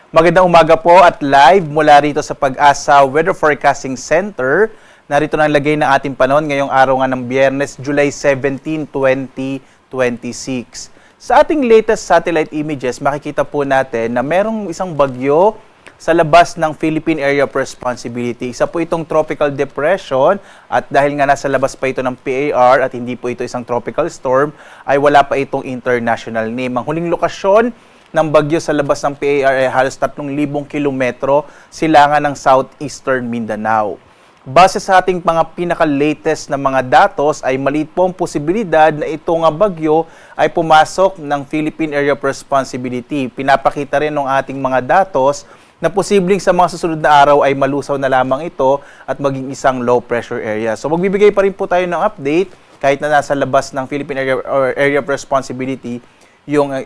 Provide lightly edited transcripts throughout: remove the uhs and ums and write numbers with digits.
Magandang umaga po at live mula rito sa Pag-asa Weather Forecasting Center. Narito na ang lagay ng ating panahon ngayong araw nga ng Biyernes, July 17, 2026. Sa ating latest satellite images, makikita po natin na merong isang bagyo sa labas ng Philippine Area of Responsibility. Isa po itong tropical depression at dahil nga nasa labas pa ito ng PAR at hindi po ito isang tropical storm, ay wala pa itong international name. Ang huling lokasyon ng bagyo sa labas ng PAR ay halos 3,000 kilometro silangan ng southeastern Mindanao. Base sa ating mga pinaka-latest na mga datos ay maliit po ang posibilidad na itong bagyo ay pumasok ng Philippine Area of Responsibility. Pinapakita rin ng ating mga datos na posibleng sa mga susunod na araw ay malusaw na lamang ito at maging isang low pressure area. So magbibigay pa rin po tayo ng update kahit na nasa labas ng Philippine Area of Responsibility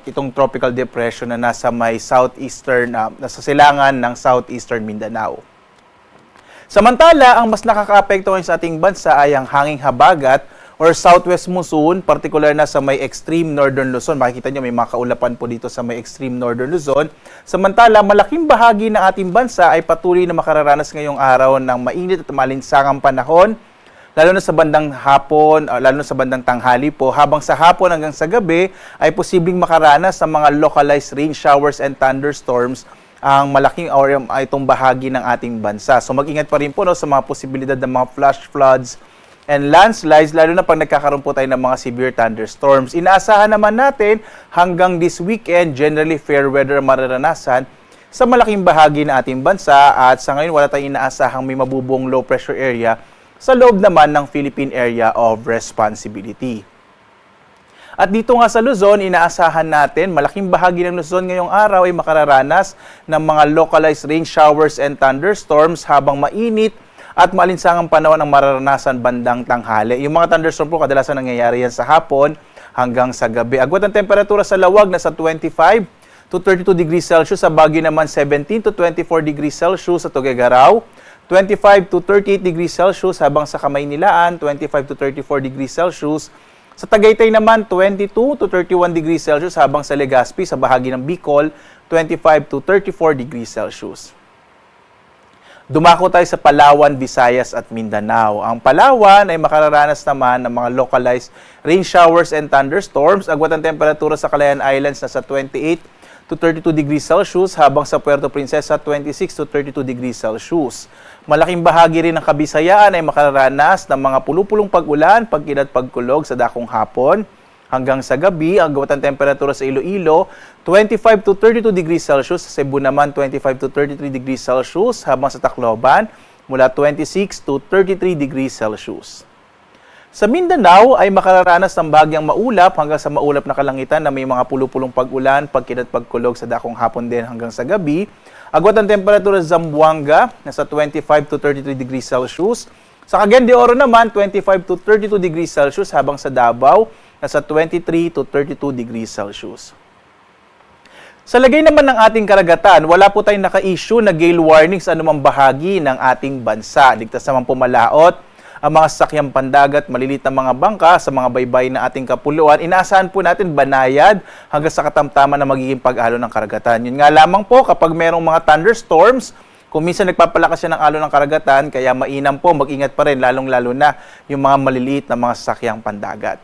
itong tropical depression na nasa may southeastern, nasa silangan ng southeastern Mindanao. Samantala, ang mas nakakaapekto sa ating bansa ay ang hanging habagat or southwest monsoon, particular na sa may extreme northern Luzon. Makikita nyo may mga kaulapan po dito sa may extreme northern Luzon. Samantala, malaking bahagi ng ating bansa ay patuloy na makararanas ngayong araw ng mainit at malinsangang panahon, lalo na sa bandang hapon, lalo na sa bandang tanghali po. Habang sa hapon hanggang sa gabi ay posibleng makaranas ng mga localized rain showers and thunderstorms ang malaking itong bahagi ng ating bansa. So mag-ingat pa rin po sa mga posibilidad ng mga flash floods and landslides, lalo na pag nagkakaroon po tayo ng mga severe thunderstorms. Inaasahan naman natin hanggang this weekend, generally fair weather mararanasan sa malaking bahagi ng ating bansa at sa ngayon wala tayong inaasahang may mabubuong low pressure area sa loob naman ng Philippine Area of Responsibility. At dito nga sa Luzon, inaasahan natin, malaking bahagi ng Luzon ngayong araw ay makararanas ng mga localized rain showers and thunderstorms habang mainit at malinsangang panahon ang mararanasan bandang tanghali. Yung mga thunderstorm po, kadalasan nangyayari yan sa hapon hanggang sa gabi. Agwat ang temperatura sa Lawag nasa 25 to 32 degrees Celsius, sa Baguio naman 17 to 24 degrees Celsius, sa Tuguegarao 25 to 38 degrees Celsius, habang sa Kamaynilaan 25 to 34 degrees Celsius. Sa Tagaytay naman, 22 to 31 degrees Celsius, habang sa Legazpi, sa bahagi ng Bicol, 25 to 34 degrees Celsius. Dumako tayo sa Palawan, Visayas at Mindanao. Ang Palawan ay makararanas naman ng mga localized rain showers and thunderstorms. Agwat ang temperatura sa Calayan Islands na sa 28 to 32 degrees Celsius, habang sa Puerto Princesa, 26 to 32 degrees Celsius. Malaking bahagi rin ng Kabisayaan ay makararanas ng mga pulupulong pag-ulan, pagkinat pagkulog sa dakong hapon. Hanggang sa gabi, ang agwat ang temperatura sa Iloilo, 25 to 32 degrees Celsius. Sa Cebu naman, 25 to 33 degrees Celsius. Habang sa Tacloban, mula 26 to 33 degrees Celsius. Sa Mindanao ay makararanas ng bahagyang maulap hanggang sa maulap na kalangitan na may mga pulupulong pag-ulan, pagkinat pagkulog sa dakong hapon din hanggang sa gabi. Agwat ang temperatura sa Zamboanga, nasa 25 to 33 degrees Celsius. Sa Cagayan de Oro naman, 25 to 32 degrees Celsius, habang sa Davao, nasa 23 to 32 degrees Celsius. Sa lagay naman ng ating karagatan, wala po tayong naka-issue na gale warning sa anumang bahagi ng ating bansa. Ligtas naman pumalaot ang mga sasakyang pandagat, malilit na mga bangka sa mga baybay ng ating kapuluan. Inaasahan po natin banayad hanggang sa katamtaman na magiging pag-alo ng karagatan. Yun nga lamang po, kapag merong mga thunderstorms, kung minsan nagpapalakas yan ng alo ng karagatan, kaya mainam po, mag-ingat pa rin, lalong-lalo na yung mga maliliit na mga sasakyang pandagat.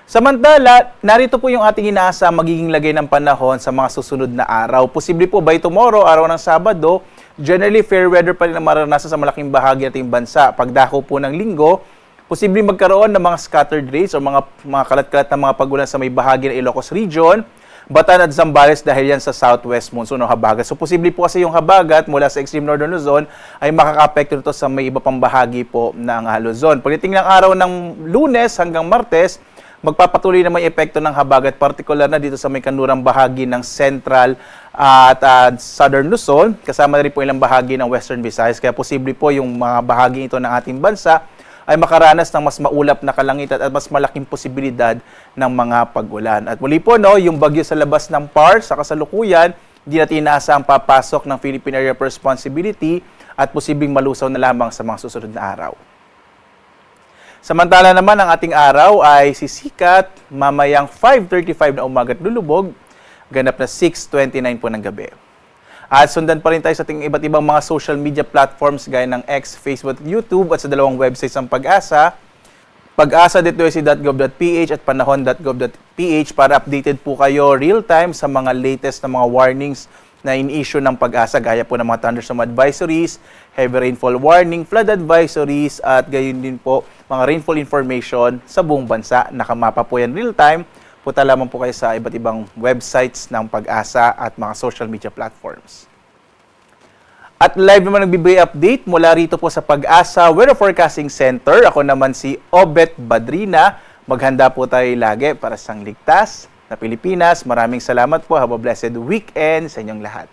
Samantala, narito po yung ating inaasa magiging lagay ng panahon sa mga susunod na araw. Posible po by tomorrow, araw ng Sabado, generally fair weather pa rin ang mararanasan sa malaking bahagi ng ating bansa. Pagdako po ng Linggo, posibleng magkaroon ng mga scattered rains o mga kalat-kalat na mga pagulan sa may bahagi ng Ilocos Region, Bataan at Zambales dahil yan sa southwest monsoon o habagat. So posible po kasi yung habagat mula sa extreme northern Luzon ay makaka-apekto nito sa may iba pang bahagi po ng Luzon. Pagdating ng araw ng Lunes hanggang Martes, magpapatuloy naman yung epekto ng habagat, particular na dito sa may kanurang bahagi ng Central at Southern Luzon, kasama na rin po ilang bahagi ng Western Visayas. Kaya posible po yung mga bahagi ito ng ating bansa ay makaranas ng mas maulap na kalangitan at mas malaking posibilidad ng mga pag-ulan. At muli po, yung bagyo sa labas ng PAR sa kasalukuyan, hindi natin inaasa ang papasok ng Philippine Area of Responsibility at posibleng malusaw na lamang sa mga susunod na araw. Samantala naman, ang ating araw ay sisikat mamayang 5:35 na umaga at lulubog, ganap na 6:29 po ng gabi. At sundan pa rin tayo sa ating iba't ibang mga social media platforms gaya ng X, Facebook, YouTube at sa dalawang websites ng Pag-asa, pag-asa.usc.gov.ph at panahon.gov.ph para updated po kayo real-time sa mga latest na mga warnings na in-issue ng Pag-asa gaya po ng mga thunderstorm advisories, heavy rainfall warning, flood advisories at gayon din po mga rainfall information sa buong bansa. Nakamapa po yan real-time. Punta lamang po kayo sa iba't ibang websites ng Pag-asa at mga social media platforms. At live naman nagbibigay update mula rito po sa Pag-asa Weather Forecasting Center. Ako naman si Obet Badrina. Maghanda po tayo lagi para sa ligtas na Pilipinas. Maraming salamat po. Have a blessed weekend sa inyong lahat.